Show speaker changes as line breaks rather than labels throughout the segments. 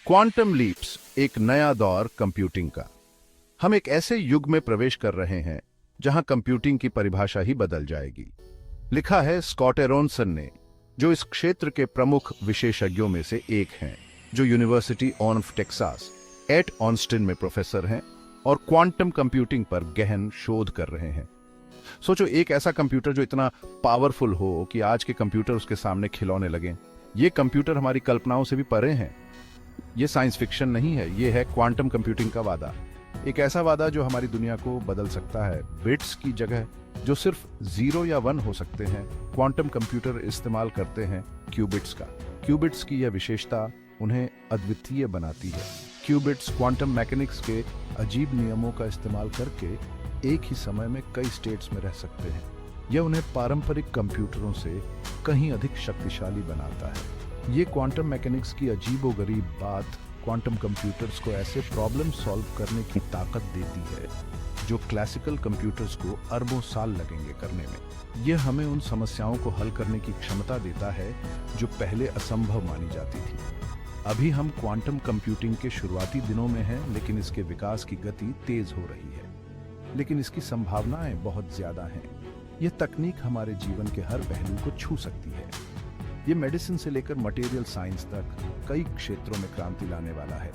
Quantum leaps, एक नया दौर कंप्यूटिंग का। हम एक ऐसे युग में प्रवेश कर रहे हैं जहां कंप्यूटिंग की परिभाषा ही बदल जाएगी। लिखा है स्कॉट एरोनसन ने, जो इस क्षेत्र के प्रमुख विशेषज्ञों में से एक हैं, जो University of Texas at Austin में प्रोफेसर हैं और क्वांटम कंप्यूटिंग पर गहन शोध कर रहे हैं। सोचो, एक ऐसा कंप्यूटर जो इतना पावरफुल हो कि आज के कंप्यूटर उसके सामने खिलौने लगें। ये कंप्यूटर हमारी कल्पनाओं से भी परे हैं। ये साइंस फिक्शन नहीं है, ये है क्वांटम कंप्यूटिंग का वादा। एक ऐसा वादा जो हमारी दुनिया को बदल सकता है। बिट्स की जगह जो सिर्फ 0 या 1 हो सकते हैं, क्वांटम कंप्यूटर इस्तेमाल करते हैं क्यूबिट्स का। क्यूबिट्स की यह विशेषता उन्हें अद्वितीय बनाती है। क्यूबिट्स क्वांटम मैकेनिक्स के अजीब नियमों का इस्तेमाल करके एक ही समय में कई स्टेट्स में रह सकते हैं। यह उन्हें पारंपरिक कंप्यूटरों से कहीं अधिक शक्तिशाली बनाता है। ये क्वांटम मैकेनिक्स की अजीबोगरीब बात क्वांटम कंप्यूटर्स को ऐसे प्रॉब्लम सॉल्व करने की ताकत देती है जो क्लासिकल कंप्यूटर्स को अरबों साल लगेंगे करने में। यह हमें उन समस्याओं को हल करने की क्षमता देता है जो पहले असंभव मानी जाती थी। अभी हम क्वांटम कंप्यूटिंग के शुरुआती दिनों में हैं, लेकिन इसके विकास की गति तेज हो रही है। लेकिन इसकी संभावनाएं बहुत ज्यादा हैं। यह तकनीक हमारे जीवन के हर पहलू को छू सकती है। ये मेडिसिन से लेकर मटेरियल साइंस तक कई क्षेत्रों में क्रांति लाने वाला है।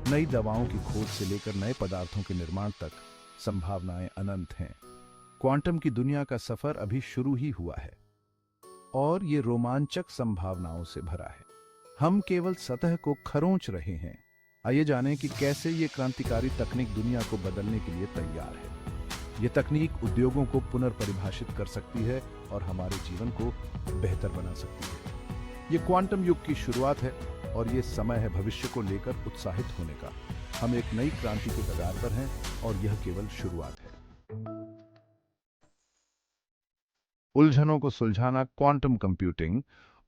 नई दवाओं की खोज से लेकर नए पदार्थों के निर्माण तक संभावनाएं अनंत हैं। क्वांटम की दुनिया का सफर अभी शुरू ही हुआ है और ये रोमांचक संभावनाओं से भरा है। हम केवल सतह को खरोंच रहे हैं। आइए जानें कि कैसे ये क्रांतिकारी तकनीक दुनिया को बदलने के लिए तैयार है। ये तकनीक उद्योगों को पुनर्परिभाषित कर सकती है और हमारे जीवन को बेहतर बना सकती है। ये क्वांटम युग की शुरुआत है और ये समय है भविष्य को लेकर उत्साहित होने का। हम एक नई क्रांति के कगार पर हैं और यह केवल शुरुआत है। उलझनों को सुलझाना, क्वांटम कंप्यूटिंग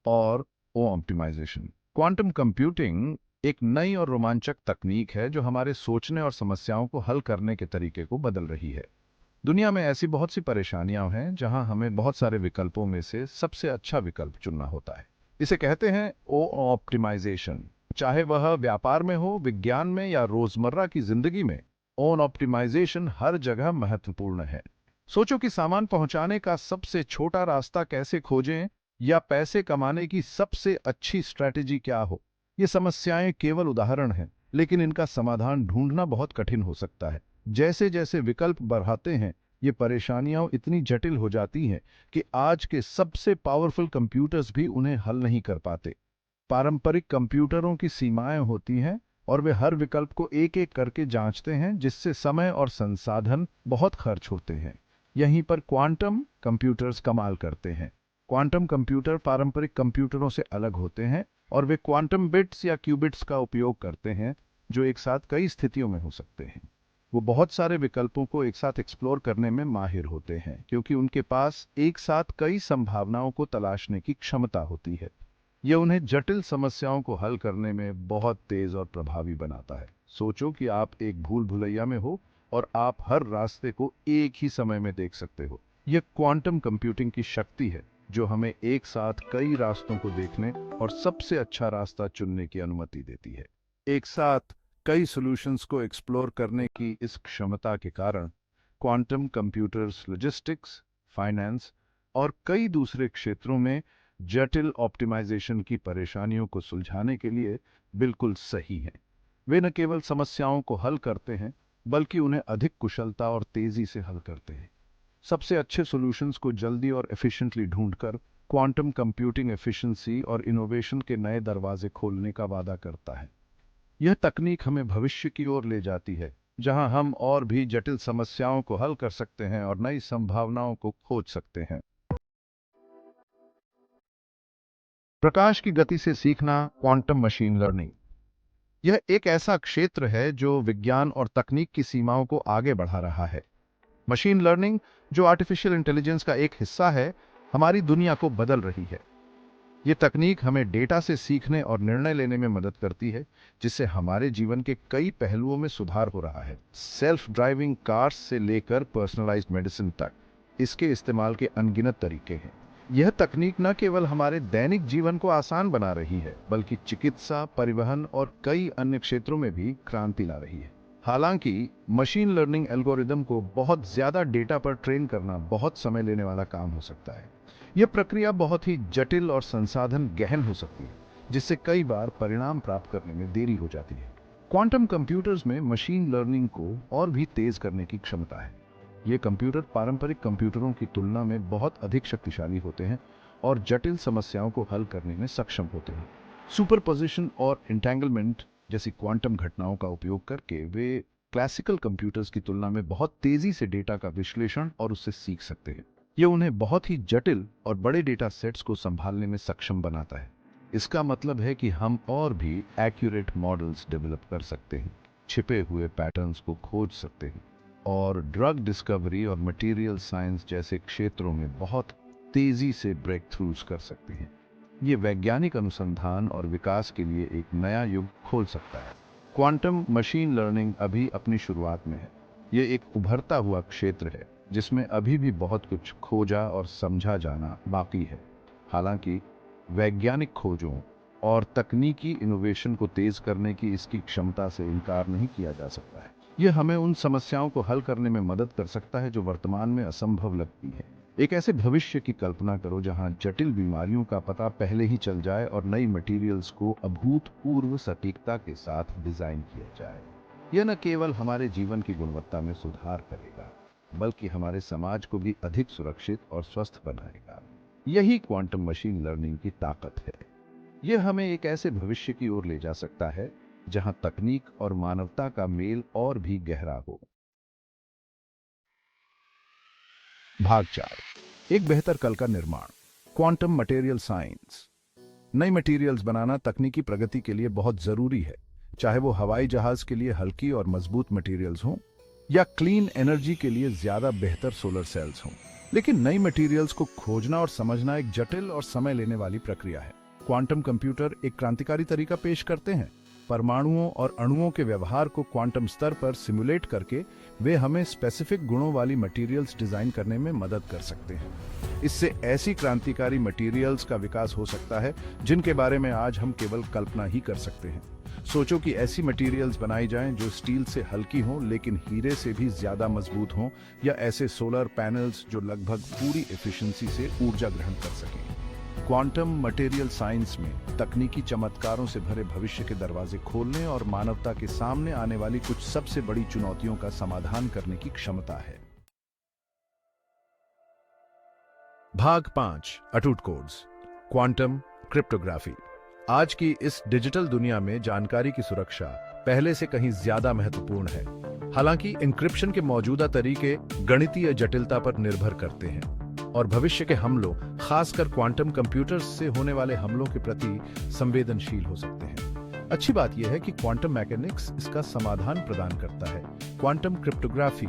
और ऑप्टिमाइजेशन। क्वांटम कंप्यूटिंग एक नई और रोमांचक तकनीक है जो हमारे सोचने और समस्याओं को हल करने के तरीके को बदल रही है। दुनिया में ऐसी बहुत सी परेशानियां हैं जहां हमें बहुत सारे विकल्पों में से सबसे अच्छा विकल्प चुनना होता है। इसे कहते हैं ऑप्टिमाइजेशन। चाहे वह व्यापार में हो, विज्ञान में या रोजमर्रा की जिंदगी में, ऑप्टिमाइजेशन हर जगह महत्वपूर्ण है। सोचो कि सामान पहुंचाने का सबसे छोटा रास्ता कैसे खोजें या पैसे कमाने की सबसे अच्छी स्ट्रैटेजी क्या हो। ये समस्याएं केवल उदाहरण हैं, लेकिन इनका समाधान ढूंढना बहुत कठिन हो सकता है। जैसे जैसे विकल्प बढ़ाते हैं, ये परेशानियां इतनी जटिल हो जाती हैं कि आज के सबसे पावरफुल कंप्यूटर्स भी उन्हें हल नहीं कर पाते। पारंपरिक कंप्यूटरों की सीमाएं होती हैं और वे हर विकल्प को एक एक करके जांचते हैं, जिससे समय और संसाधन बहुत खर्च होते हैं। यहीं पर क्वांटम कंप्यूटर्स कमाल करते हैं। क्वांटम कंप्यूटर पारंपरिक कंप्यूटरों से अलग होते हैं और वे क्वांटम बिट्स या क्यूबिट्स का उपयोग करते हैं, जो एक साथ कई स्थितियों में हो सकते हैं। वो बहुत सारे विकल्पों को एक साथ एक्सप्लोर करने में माहिर होते हैं, क्योंकि उनके पास एक साथ कई संभावनाओं को तलाशने की क्षमता होती है। यह उन्हें जटिल समस्याओं को हल करने में बहुत तेज और प्रभावी बनाता है। सोचो कि आप एक भूल भुलैया में हो और आप हर रास्ते को एक ही समय में देख सकते हो। यह क्वांटम कंप्यूटिंग की शक्ति है, जो हमें एक साथ कई रास्तों को देखने और सबसे अच्छा रास्ता चुनने की अनुमति देती है। एक साथ कई सॉल्यूशंस को एक्सप्लोर करने की इस क्षमता के कारण क्वांटम कंप्यूटर्स लॉजिस्टिक्स, फाइनेंस और कई दूसरे क्षेत्रों में जटिल ऑप्टिमाइजेशन की परेशानियों को सुलझाने के लिए बिल्कुल सही हैं। वे न केवल समस्याओं को हल करते हैं, बल्कि उन्हें अधिक कुशलता और तेजी से हल करते हैं। सबसे अच्छे सॉल्यूशंस को जल्दी और एफिशिएंटली ढूंढकर क्वांटम कंप्यूटिंग एफिशिएंसी और इनोवेशन के नए दरवाजे खोलने का वादा करता है। यह तकनीक हमें भविष्य की ओर ले जाती है, जहां हम और भी जटिल समस्याओं को हल कर सकते हैं और नई संभावनाओं को खोज सकते हैं। प्रकाश की गति से सीखना, क्वांटम मशीन लर्निंग। यह एक ऐसा क्षेत्र है जो विज्ञान और तकनीक की सीमाओं को आगे बढ़ा रहा है। मशीन लर्निंग, जो आर्टिफिशियल इंटेलिजेंस का एक हिस्सा है, हमारी दुनिया को बदल रही है। ये तकनीक हमें डेटा से सीखने और निर्णय लेने में मदद करती है, जिससे हमारे जीवन के कई पहलुओं में सुधार हो रहा है। सेल्फ ड्राइविंग कार्स से लेकर पर्सनलाइज्ड मेडिसिन तक इसके इस्तेमाल के अनगिनत तरीके हैं। यह तकनीक न केवल हमारे दैनिक जीवन को आसान बना रही है, बल्कि चिकित्सा, परिवहन और कई अन्य क्षेत्रों में भी क्रांति ला रही है। हालांकि मशीन लर्निंग एल्गोरिदम को बहुत ज्यादा डेटा पर ट्रेन करना बहुत समय लेने वाला काम हो सकता है। यह प्रक्रिया बहुत ही जटिल और संसाधन गहन हो सकती है, जिससे कई बार परिणाम प्राप्त करने में देरी हो जाती है। क्वांटम कंप्यूटर्स में मशीन लर्निंग को और भी तेज करने की क्षमता है। ये कंप्यूटर पारंपरिक कंप्यूटरों की तुलना में बहुत अधिक शक्तिशाली होते हैं और जटिल समस्याओं को हल करने में सक्षम होते हैं। सुपरपोजिशन और एंटेंगलमेंट जैसी क्वांटम घटनाओं का उपयोग करके वे क्लासिकल कंप्यूटर्स की तुलना में बहुत तेजी से डेटा का विश्लेषण और उससे सीख सकते हैं। ये उन्हें बहुत ही जटिल और बड़े डेटा सेट्स को संभालने में सक्षम बनाता है। इसका मतलब है कि हम और भी एक्यूरेट मॉडल्स डेवलप कर सकते हैं, छिपे हुए पैटर्न्स को खोज सकते हैं और ड्रग डिस्कवरी और मटेरियल साइंस जैसे क्षेत्रों में बहुत तेजी से ब्रेक थ्रूज कर सकते हैं। ये वैज्ञानिक अनुसंधान और विकास के लिए एक नया युग खोल सकता है। क्वांटम मशीन लर्निंग अभी अपनी शुरुआत में है। ये एक उभरता हुआ क्षेत्र है जिसमें अभी भी बहुत कुछ खोजा और समझा जाना बाकी है। हालांकि वैज्ञानिक खोजों और तकनीकी इनोवेशन को तेज करने की इसकी क्षमता से इनकार नहीं किया जा सकता है। यह हमें उन समस्याओं को हल करने में मदद कर सकता है जो वर्तमान में असंभव लगती है। एक ऐसे भविष्य की कल्पना करो जहां जटिल बीमारियों का पता पहले ही चल जाए और नई मटेरियल्स को अभूतपूर्व सटीकता के साथ डिजाइन किया जाए। यह न केवल हमारे जीवन की गुणवत्ता में सुधार करेगा, बल्कि हमारे समाज को भी अधिक सुरक्षित और स्वस्थ बनाएगा। यही क्वांटम मशीन लर्निंग की ताकत है। यह हमें एक ऐसे भविष्य की ओर ले जा सकता है जहां तकनीक और मानवता का मेल और भी गहरा हो। भाग 4, एक बेहतर कल का निर्माण। Quantum material science. नई मटेरियल्स बनाना तकनीकी प्रगति के लिए बहुत जरूरी है, चाहे वो हवाई जहाज के लिए हल्की और मजबूत मटेरियल्स हों या क्लीन एनर्जी के लिए ज्यादा बेहतर सोलर सेल्स हों। लेकिन नई मटेरियल्स को खोजना और समझना एक जटिल और समय लेने वाली प्रक्रिया है। क्वांटम कंप्यूटर एक क्रांतिकारी तरीका पेश करते हैं। परमाणुओं और अणुओं के व्यवहार को क्वांटम स्तर पर सिमुलेट करके वे हमें स्पेसिफिक गुणों वाली मटेरियल्स डिजाइन करने में मदद कर सकते हैं। इससे ऐसी क्रांतिकारी मटेरियल्स का विकास हो सकता है जिनके बारे में आज हम केवल कल्पना ही कर सकते हैं। सोचो कि ऐसी मटेरियल्स बनाई जाएं जो स्टील से हल्की हों लेकिन हीरे से भी ज्यादा मजबूत हों, या ऐसे सोलर पैनल्स जो लगभग पूरी एफिशिएंसी से ऊर्जा ग्रहण कर सकें। क्वांटम मटेरियल साइंस में तकनीकी चमत्कारों से भरे भविष्य के दरवाजे खोलने और मानवता के सामने आने वाली कुछ सबसे बड़ी चुनौतियों का समाधान करने की क्षमता है। भाग 5, अटूट कोड्स। Quantum cryptography. आज की इस डिजिटल दुनिया में जानकारी की सुरक्षा पहले से कहीं ज्यादा महत्वपूर्ण है। हालांकि एन्क्रिप्शन के मौजूदा तरीके गणितीय जटिलता पर निर्भर करते हैं और भविष्य के हमलों, खासकर क्वांटम कंप्यूटर्स से होने वाले हमलों के प्रति संवेदनशील हो सकते हैं। अच्छी बात यह है कि क्वांटम मैकेनिक्स इसका समाधान प्रदान करता है। क्वांटम क्रिप्टोग्राफी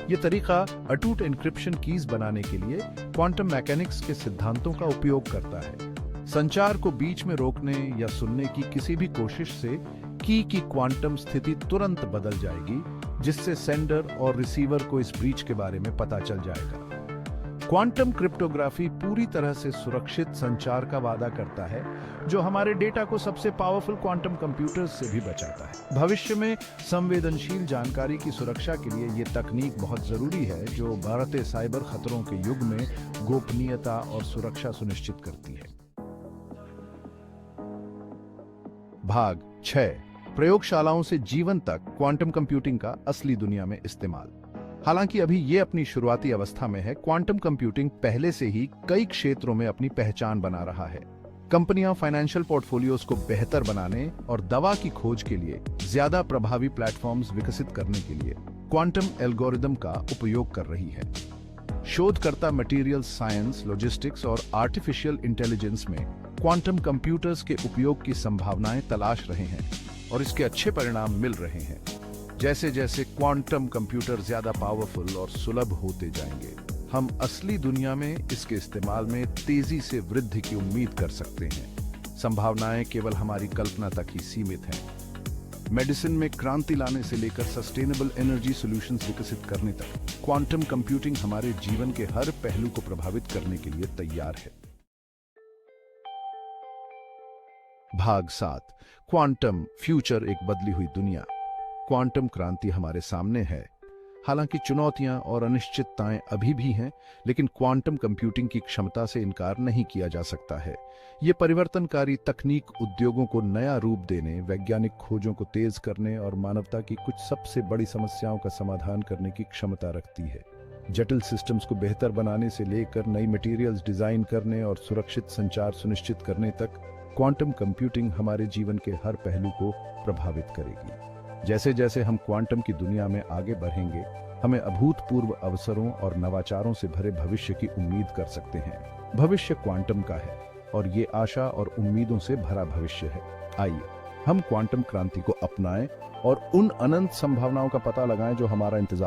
ये तरीका अटूट एन्क्रिप्शन कीज बनाने के लिए क्वांटम मैकेनिक्स के सिद्धांतों का उपयोग करता है। संचार को बीच में रोकने या सुनने की किसी भी कोशिश से की क्वांटम स्थिति तुरंत बदल जाएगी, जिससे सेंडर और रिसीवर को इस ब्रीच के बारे में पता चल जाएगा। क्वांटम क्रिप्टोग्राफी पूरी तरह से सुरक्षित संचार का वादा करता है, जो हमारे डेटा को सबसे पावरफुल क्वांटम कंप्यूटर्स से भी बचाता है। भविष्य में संवेदनशील जानकारी की सुरक्षा के लिए यह तकनीक बहुत जरूरी है, जो बढ़ते साइबर खतरों के युग में गोपनीयता और सुरक्षा सुनिश्चित करती है। भाग 6, प्रयोगशालाओं से जीवन तक क्वांटम कंप्यूटिंग का असली दुनिया में इस्तेमाल। हालांकि अभी ये अपनी शुरुआती अवस्था में है, क्वांटम कंप्यूटिंग पहले से ही कई क्षेत्रों में अपनी पहचान बना रहा है। कंपनियां फाइनेंशियल पोर्टफोलियोज को बेहतर बनाने और दवा की खोज के लिए ज्यादा प्रभावी प्लेटफॉर्म्स विकसित करने के लिए क्वांटम एल्गोरिदम का उपयोग कर रही है। शोधकर्ता मटेरियल साइंस, लॉजिस्टिक्स और आर्टिफिशियल इंटेलिजेंस में क्वांटम कंप्यूटर्स के उपयोग की संभावनाएं तलाश रहे हैं और इसके अच्छे परिणाम मिल रहे हैं। जैसे जैसे क्वांटम कंप्यूटर ज्यादा पावरफुल और सुलभ होते जाएंगे, हम असली दुनिया में इसके इस्तेमाल में तेजी से वृद्धि की उम्मीद कर सकते हैं। संभावनाएं केवल हमारी कल्पना तक ही सीमित हैं। मेडिसिन में क्रांति लाने से लेकर सस्टेनेबल एनर्जी सॉल्यूशंस विकसित करने तक क्वांटम कंप्यूटिंग हमारे जीवन के हर पहलू को प्रभावित करने के लिए तैयार है। भाग 7 क्वांटम फ्यूचर एक बदली हुई दुनिया। क्वांटम क्रांति हमारे सामने है। हालांकि चुनौतियां और अनिश्चितताएं अभी भी हैं, लेकिन क्वांटम कंप्यूटिंग की क्षमता से इनकार नहीं किया जा सकता है। ये परिवर्तनकारी तकनीक उद्योगों को नया रूप देने, वैज्ञानिक खोजों को तेज करने और मानवता की कुछ सबसे बड़ी समस्याओं का समाधान करने की क्षमता रखती है। जटिल सिस्टम्स को बेहतर बनाने से लेकर नई मटेरियल्स डिजाइन करने और सुरक्षित संचार सुनिश्चित करने तक क्वांटम कंप्यूटिंग हमारे जीवन के हर पहलू को प्रभावित करेगी। जैसे जैसे हम क्वांटम की दुनिया में आगे बढ़ेंगे, हमें अभूतपूर्व अवसरों और नवाचारों से भरे भविष्य की उम्मीद कर सकते हैं। भविष्य क्वांटम का है और ये आशा और उम्मीदों से भरा भविष्य है। आइए हम क्वांटम क्रांति को अपनाएं और उन अनंत संभावनाओं का पता लगाएं जो हमारा इंतजार